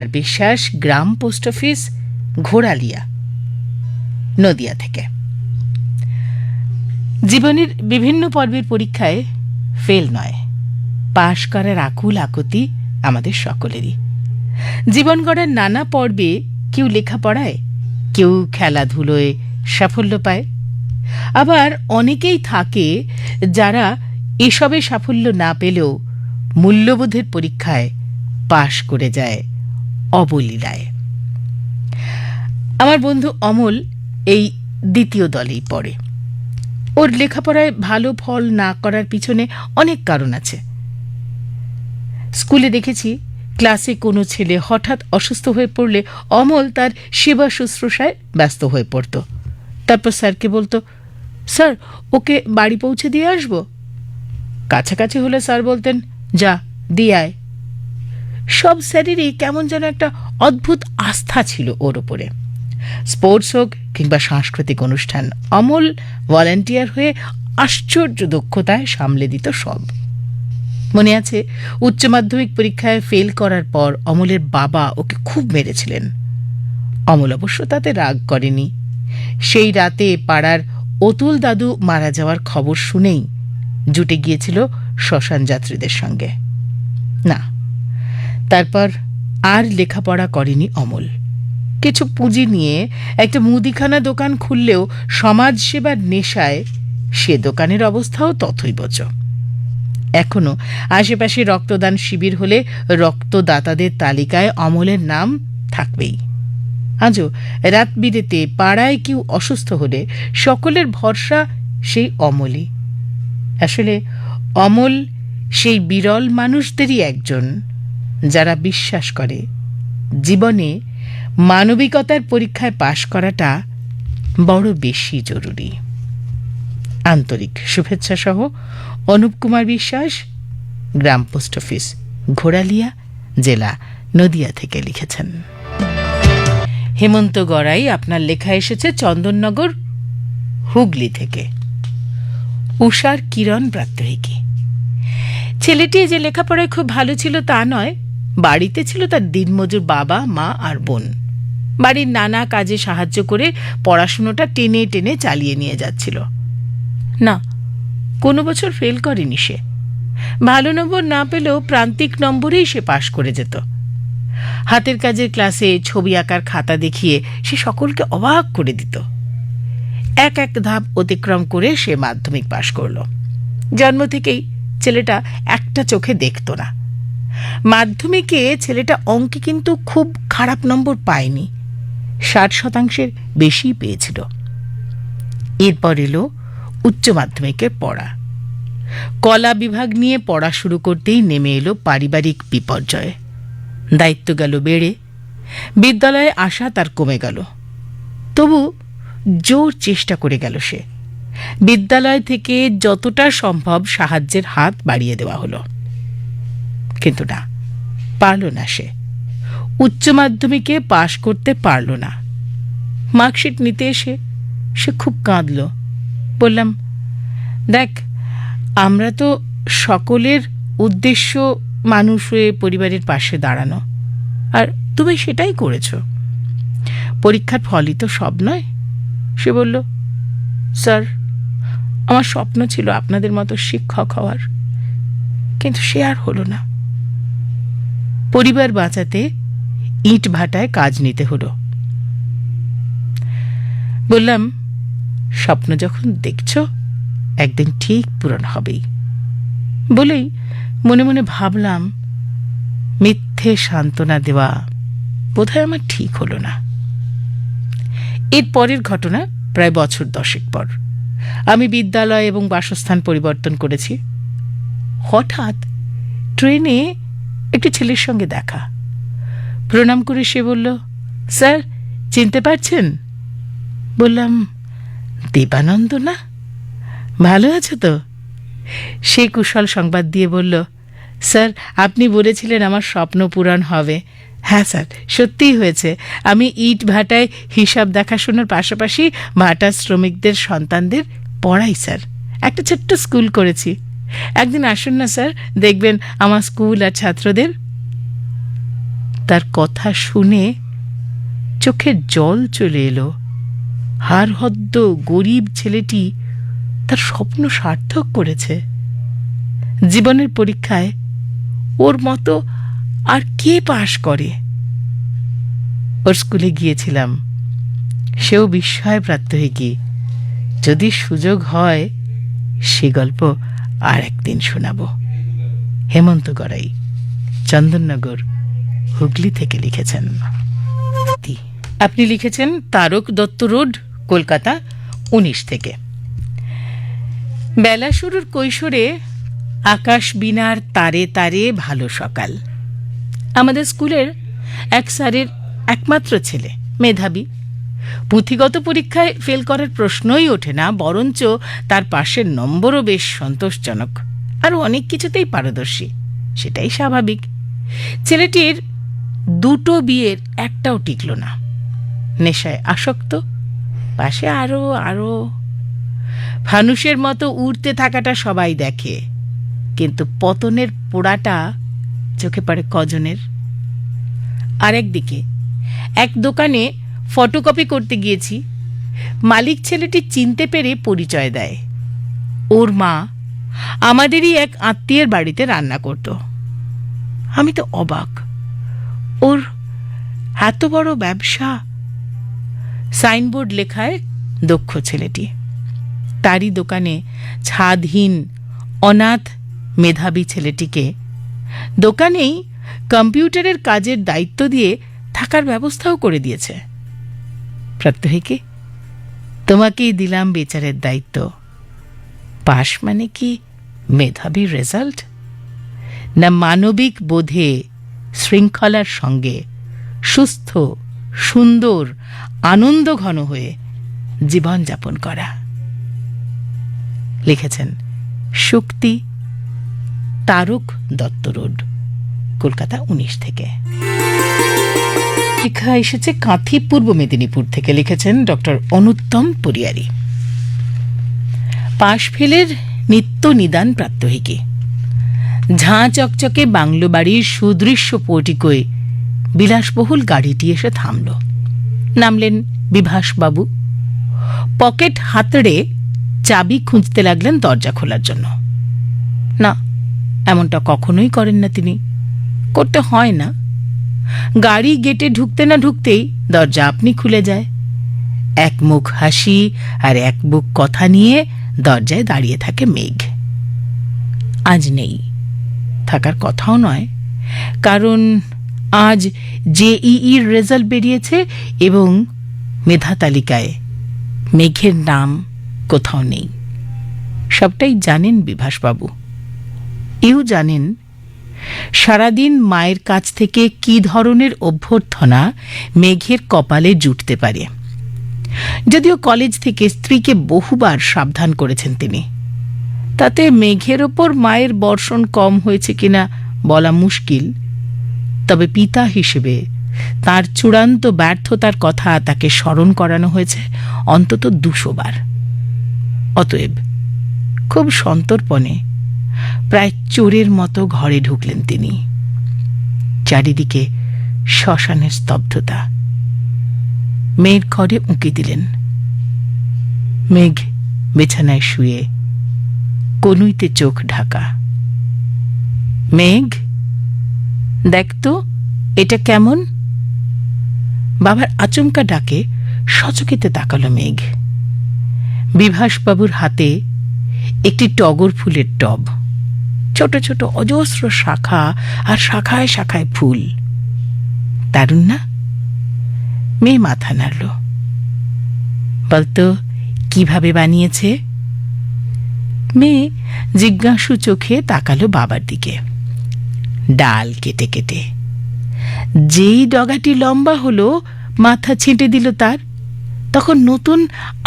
বিশ্বাস, গ্রাম post office, ঘোড়ালিয়া, Nadia থেকে। জীবনের বিভিন্ন পর্বের পরীক্ষায় ফেল নয়, পাশ করার আকুল আকুতি আমাদের সকলেরই। জীবন গড়ার নানা পর্বে কেউ লেখাপড়ায়, কেউ খেলাধুলোয় সাফল্য পায়, আবার অনেকেই থাকে যারা এসবে সাফল্য না পেলেও মূল্যবোধের পরীক্ষায় পাশ করে যায় অবলীলায়। আমার বন্ধু অমল এই দ্বিতীয় দলেই পড়ে। ওর লেখাপড়ায় ভালো ফল না করার পিছনে অনেক কারণ আছে। স্কুলে দেখেছি, ক্লাসে কোনো ছেলে হঠাৎ অসুস্থ হয়ে পড়লে অমল তার সেবা শুশ্রূষায় ব্যস্ত হয়ে পড়ত। তারপর স্যারকে বলতো, স্যার ওকে বাড়ি পৌঁছে দিয়ে আসবো। কাছাকাছি হলে স্যার বলতেন, যা দিয়ে আয়। সব স্যারেরই কেমন যেন একটা অদ্ভুত আস্থা ছিল ওর ওপরে। স্পোর্টস হোক কিংবা সাংস্কৃতিক অনুষ্ঠান, অমল ভলান্টিয়ার হয়ে আশ্চর্য দক্ষতায় সামলে দিত সব। মনে আছে, উচ্চ মাধ্যমিক পরীক্ষায় ফেল করার পর অমলের বাবা ওকে খুব মেরেছিলেন। অমল অবশ্য তাতে রাগ করেনি। সেই রাতে পাড়ার অতুল দাদু মারা যাওয়ার খবর শুনেই জুটে গিয়েছিল শ্মশান যাত্রীদের সঙ্গে। না, তারপর আর লেখাপড়া করেনি অমল। কিছু পুঁজি নিয়ে একটা মুদিখানা দোকান খুললেও সমাজ সেবার নেশায় সে দোকানের অবস্থাও তথৈবচ। এখনো আশেপাশে রক্তদান শিবির হলে রক্তদাতাদের তালিকায় অমলের নাম থাকবেই। আজও রাত বিরেতে পাড়ায় কেউ অসুস্থ হলে সকলের ভরসা সেই অমলই। আসলে অমল সেই বিরল মানুষদেরই একজন যারা বিশ্বাস করে জীবনে মানবিকতার পরীক্ষায় পাশ করাটা বড় বেশি জরুরি। আন্তরিক শুভেচ্ছা সহ অনুপ কুমার বিশ্বাস, গ্রাম পোস্ট অফিস, ঘোড়ালিয়া, জেলা নদিয়া থেকে লিখেছেন। হেমন্ত গড়াই আপনার লেখা এসেছে চন্দননগর, হুগলি থেকে। উষার কিরণ প্রাত্যহিকী। ছেলেটি যে লেখাপড়ায় খুব ভালো ছিল তা নয়, বাড়িতে ছিল তার দিনমজুর বাবা, মা আর বোন। বাড়ির নানা কাজে সাহায্য করে পড়াশুনোটা টেনে টেনে চালিয়ে নিয়ে যাচ্ছিল। না, কোনো বছর ফেল করেনি সে। ভালো নম্বর না পেলেও প্রান্তিক নম্বরেই সে পাশ করে যেত। হাতের কাজের ক্লাসে ছবি আঁকার খাতা দেখিয়ে সে সকলকে অবাক করে দিত। এক এক ধাপ অতিক্রম করে সে মাধ্যমিক পাশ করল। জন্ম থেকেই ছেলেটা একটা চোখে দেখত না। মাধ্যমিকে ছেলেটা অঙ্কে কিন্তু খুব খারাপ নম্বর পায়নি, 60% বেশি পেয়েছিল। এরপর এলো উচ্চ মাধ্যমিকের পড়া। কলা বিভাগ নিয়ে পড়া শুরু করতেই নেমে এলো পারিবারিক বিপর্যয়। দায়িত্ব গেল বেড়ে, বিদ্যালয়ে আসা তার কমে গেল। তবু জোর চেষ্টা করে গেল সে। বিদ্যালয় থেকে যতটা সম্ভব সাহায্যের হাত বাড়িয়ে দেওয়া হলো, কিন্তু না, পারল না সে। উচ্চ মাধ্যমিকে পাশ করতে পারল না। মার্কশিট নিতে এসে সে খুব কাঁদল। বললাম, দেখ, আমরা তো সকলের উদ্দেশ্য মানুষ হয়ে পরিবারের পাশে দাঁড়ানো, আর তুমি সেটাই করেছ। পরীক্ষার ফলই তো সব নয়। সে বলল, স্যার, আমার স্বপ্ন ছিল আপনাদের মতো শিক্ষক হওয়ার, কিন্তু সে আর হলো না। পরিবার বাঁচাতে ইট ভাটায় কাজ নিতে হলো। বললাম, স্বপ্ন যখন দেখছ একদিন ঠিক পূরণ হবেই। বলেই মনে মনে ভাবলাম, মিথ্যে সান্ত্বনা দেওয়া বোধহয় আমার ঠিক হলো না। এর পরের ঘটনা প্রায় বছর 10 পর। আমি বিদ্যালয় এবং বাসস্থান পরিবর্তন করেছি। হঠাৎ ট্রেনে একটি ছেলের সঙ্গে দেখা। প্রণাম করে সে বলল, স্যার চিনতে পারছেন? বললাম, দেবানন্দ না? ভালো আছো তো? সে কুশল সংবাদ দিয়ে বলল, স্যার আপনি বলেছিলেন আমার স্বপ্ন পূরণ হবে। হ্যাঁ স্যার, সত্যিই হয়েছে। আমি ইট ভাটায় হিসাব দেখাশোনার পাশাপাশি ভাটা শ্রমিকদের সন্তানদের পড়াই স্যার। একটা ছোট্ট স্কুল করেছি। একদিন আসুন না স্যার, দেখবেন আমার স্কুল আর ছাত্রদের। তার কথা শুনে চোখে জল চলে এলো। হাড়হদ্দ গরিব ছেলেটি তার স্বপ্ন সার্থক করেছে। জীবনের পরীক্ষায় ওর মতো আর কে পাশ করে? ওর স্কুলে গিয়েছিলাম, সেও বিস্ময় প্রাত্যহিকী। যদি সুযোগ হয় সে গল্প আর একদিন শোনাব। হেমন্ত গড়াই, চন্দননগর, হুগলি থেকে লিখেছেন। আপনি লিখেছেন তারক দত্ত রোড, কলকাতা 19 থেকে। বেলা শুরুর কৈশোরে আকাশ বিনার তারে তারে ভালো সকাল। আমাদের স্কুলের এক স্যারের একমাত্র ছেলে, মেধাবী। পুঁথিগত পরীক্ষায় ফেল করার প্রশ্নই ওঠে না, বরঞ্চ তার পাশের নম্বরও বেশ সন্তোষজনক। আরও অনেক কিছুতেই পারদর্শী, সেটাই স্বাভাবিক। ছেলেটির দুটো বিয়ের একটাও টিকল না। নেশায় আসক্ত, পাশে আরো আরো। ফানুষের মতো উড়তে থাকাটা সবাই দেখে, কিন্তু পতনের পোড়াটা চোখে পড়ে কজনের। আরেকদিকে এক দোকানে ফটোকপি করতে গিয়েছি। মালিক ছেলেটি চিনতে পেরে পরিচয় দেয়। ওর মা আমাদেরই এক আত্মীয়ের বাড়িতে রান্না করত। আমি তো অবাক, ওর এত বড় ব্যবসা। সাইনবোর্ড লেখায় দক্ষ ছেলেটি। তারই দোকানে ছাদহীন অনাথ মেধাবী ছেলেটিকে দোকানেই কম্পিউটারের কাজের দায়িত্ব দিয়ে থাকার ব্যবস্থাও করে দিয়েছে। প্রাত্যহিকে তোমাকেই দিলাম বেচারের দায়িত্ব। পাশ মানে কি মেধাবীর রেজাল্ট, না মানবিক বোধে শৃঙ্খলার সঙ্গে সুস্থ, সুন্দর, আনন্দ ঘন হয়ে জীবনযাপন করা? লিখেছেন শক্তি, তারক দত্ত রোড, কলকাতা 19 থেকে। লেখা এসেছে কাঁথি, পূর্ব মেদিনীপুর থেকে। লিখেছেন ডক্টর অনুত্তম পুরিয়ারি। পাশ ফেলের নিত্য নিদান প্রাত্যহিকী। ঝাঁ চকচকে বাংলো বাড়ির সুদৃশ্য পোর্টিকোয় বিলাসবহুল গাড়িটি এসে থামল। নামলেন বিভাসবাবু। পকেট হাতড়ে চাবি খুঁজতে লাগলেন দরজা খোলার জন্য। না, এমনটা কখনোই করেন না তিনি, করতে হয় না। গাড়ি গেটে ঢুকতে না ঢুকতেই দরজা আপনি খুলে যায়। এক মুখ হাসি আর এক বুক কথা নিয়ে দরজায় দাঁড়িয়ে থাকে মেঘ। আজ নেই, থাকার কথাও নয়, কারণ আজ জেইইর রেজাল্ট বেরিয়েছে এবং মেধা তালিকায় মেঘের নাম কোথাও নেই। সবটাই জানেন বিভাসবাবু। এও জানেন সারাদিন মায়ের কাছ থেকে কি ধরনের অভ্যর্থনা মেঘের কপালে জুটতে পারে। যদিও কলেজ থেকে স্ত্রীকে বহুবার সাবধান করেছেন তিনি, তাতে মেঘের ওপর মায়ের বর্ষণ কম হয়েছে কিনা বলা মুশকিল। তবে পিতা হিসেবে তার চূড়ান্ত ব্যর্থতার কথা তাকে স্মরণ করানো হয়েছে অন্তত 200 বার। অতএব খুব সন্তর্পণে, প্রায় চোরের মতো ঘরে ঢুকলেন তিনি। চারিদিকে শ্মশানের স্তব্ধতা। মেয়ের ঘরে উঁকি দিলেন। মেঘ বিছানায় শুয়ে, কনুইতে চোখ ঢাকা। মেঘ, দেখতো এটা কেমন? বাবার আচমকা ডাকে সচকিতে তাকালো মেঘ। বিভাসবাবুর হাতে একটি টগর ফুলের টব, ছোট ছোট অজস্র শাখা আর শাখায় শাখায় ফুল। দারুণ না? মেয়ে মাথা নাড়ল। বলতো কিভাবে বানিয়েছে? মেয়ে জিজ্ঞাসু চোখে তাকালো বাবার দিকে। ডাল কেটে কেটে। যেই ডগাটি লম্বা হলো, মাথা ছেঁটে দিল তার, তখন নতুন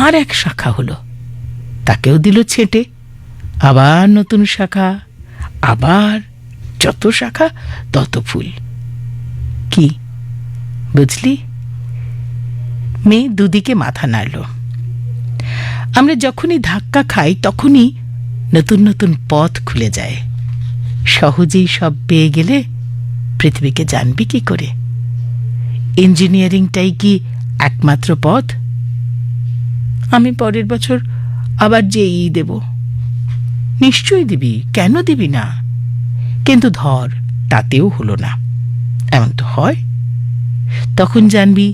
আর এক শাখা হলো, তাকেও দিল ছেঁটে। আবার নতুন শাখা, আবার যত শাখা তত ফুল। কি বুঝলি? মেয়ে দুদিকে মাথা নাড়ল। আমরা যখনই ধাক্কা খাই তখনই নতুন নতুন পথ খুলে যায়। সহজেই সব পেয়ে গেলে পৃথিবীকে জানবি কি করে? ইঞ্জিনিয়ারিংটাই কি একমাত্র পথ? আমি পরের বছর আবার জেই দেব। নিশ্চয়ই দিবি, কেন দিবি না? কিন্তু ধর তাতেও হলো না, এমন তো হয়। তখন জানবি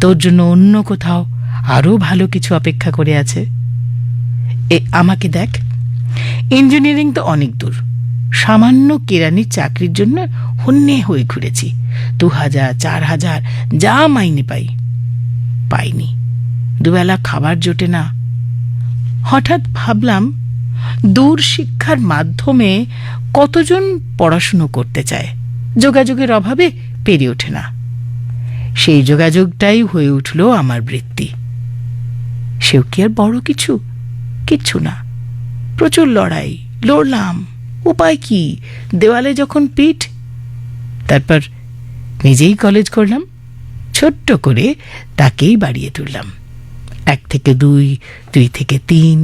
তোর জন্য অন্য কোথাও আরো ভালো কিছু অপেক্ষা করে আছে। আমাকে দেখ, ইঞ্জিনিয়ারিং তো অনেক দূর। সামান্য কেরানির চাকরির জন্য হন্যে হয়ে ঘুরেছি। 2000, 4000 যা মাইনে পাইনি। দুবেলা খাবার জোটে না। হঠাৎ ভাবলাম, দূর শিক্ষার মাধ্যমে কতজন পড়াশুনো করতে চায়, যোগাযোগের অভাবে পেরে ওঠে না। সেই যোগাযোগটাই হয়ে উঠল আমার বৃত্তি। সেও কি আর বড় কিচ্ছু না। প্রচুর লড়লাম, উপায় কি? দেওয়ালে যখন পিঠ। তারপর নিজেই কলেজ করলাম, ছোট্ট করে তাকেই বাড়িয়ে তুললাম। 1 থেকে 2, 2 থেকে 3।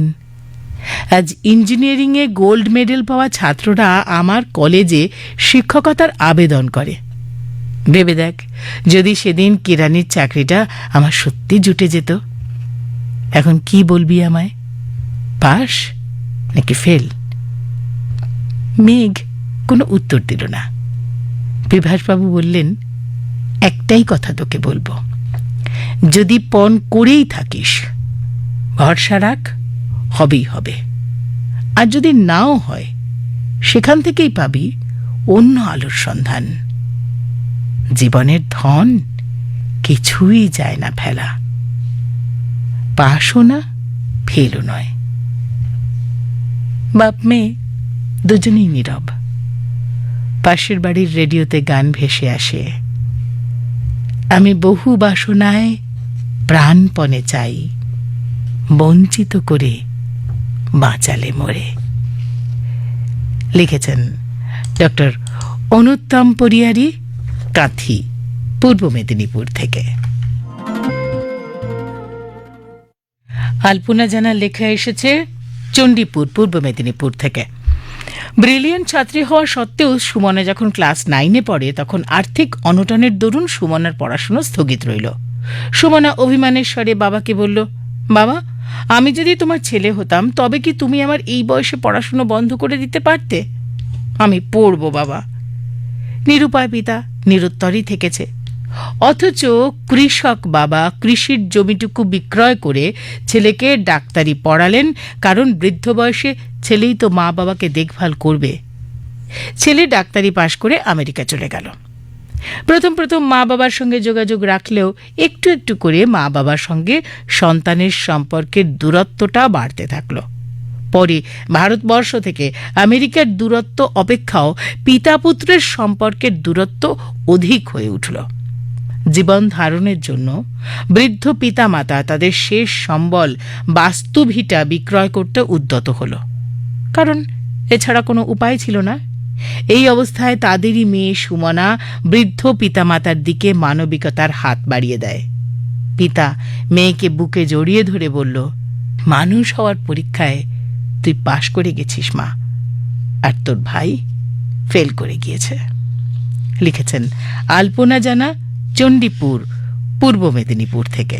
আজ ইঞ্জিনিয়ারিংয়ে গোল্ড মেডেল পাওয়া ছাত্ররা আমার কলেজে শিক্ষকতার আবেদন করে। ভেবে দেখ, যদি সেদিন কেরানির চাকরিটা আমার সত্যি জুটে যেত। এখন কি বলবি আমায়, পাস নাকি ফেল? মেঘ কোনো উত্তর দিল না। বিভাসবাবু বললেন, একটাই কথা তোকে বলবো, যদি পণ করেই থাকিস ভরসা রাখ, হবেই হবে। আর যদি নাও হয়, সেখান থেকেই পাবি অন্য আলোর সন্ধান। জীবনের ধন কিছুই যায় না ফেলা। পাশও না, ফেলও নয়। বাপ মেয়ে দুজনেই নীরব। পাশের বাড়ির রেডিওতে গান ভেসে আসে, আমি বহু বাসনায় প্রাণপণে চাই, বঞ্চিত করে বাঁচালে মোরে। লিখেছেন ডক্টর অনুত্তম পরিয়ারি, কাঁথি, পূর্ব মেদিনীপুর থেকে। আলপনা জানার লেখা এসেছে চণ্ডীপুর, পূর্ব মেদিনীপুর থেকে। ব্রিলিয়েন্ট ছাত্রী হওয়া সত্ত্বেও সুমনা যখন ক্লাস 9-এ পড়ে, তখন আর্থিক অনটনের দরুন সুমনার পড়াশোনা স্থগিত রইল। সুমনা অভিমানের স্বরে বাবাকে বলল, বাবা, আমি যদি তোমার ছেলে হতাম তবে কি তুমি আমার এই বয়সে পড়াশোনা বন্ধ করে দিতে পারতে? আমি পড়ব বাবা। নিরুপায় পিতা নিরুত্তরই থেকেছে। অথচ কৃষক বাবা কৃষির জমিটুকু বিক্রয় করে ছেলেকে ডাক্তারি পড়ালেন, কারণ বৃদ্ধ বয়সে ছেলেই তো মা বাবাকে দেখভাল করবে। ছেলে ডাক্তারি পাশ করে আমেরিকা চলে গেল। প্রথম মা বাবার সঙ্গে যোগাযোগ রাখলেও একটু একটু করে মা বাবার সঙ্গে সন্তানের সম্পর্কের দূরত্বটা বাড়তে থাকলো। পরে ভারতবর্ষ থেকে আমেরিকার দূরত্ব অপেক্ষাও পিতা পুত্রের সম্পর্কের দূরত্ব অধিক হয়ে উঠল। জীবন ধারণের জন্য বৃদ্ধ পিতামাতা তাদের শেষ সম্বল বাস্তুভিটা বিক্রয় করতে উদ্যত হল, কারণ এছাড়া কোনো উপায় ছিল না। এই অবস্থায় তাদেরই মেয়ে সুমনা বৃদ্ধ পিতামাতার দিকে মানবিকতার হাত বাড়িয়ে দেয়। পিতা মেয়েকে বুকে জড়িয়ে ধরে বলল, মানুষ হওয়ার পরীক্ষায় তুই পাশ করে গেছিস মা, আর তোর ভাই ফেল করে গিয়েছে। লিখেছেন আলপনা জানা, চণ্ডীপুর, পূর্ব মেদিনীপুর থেকে।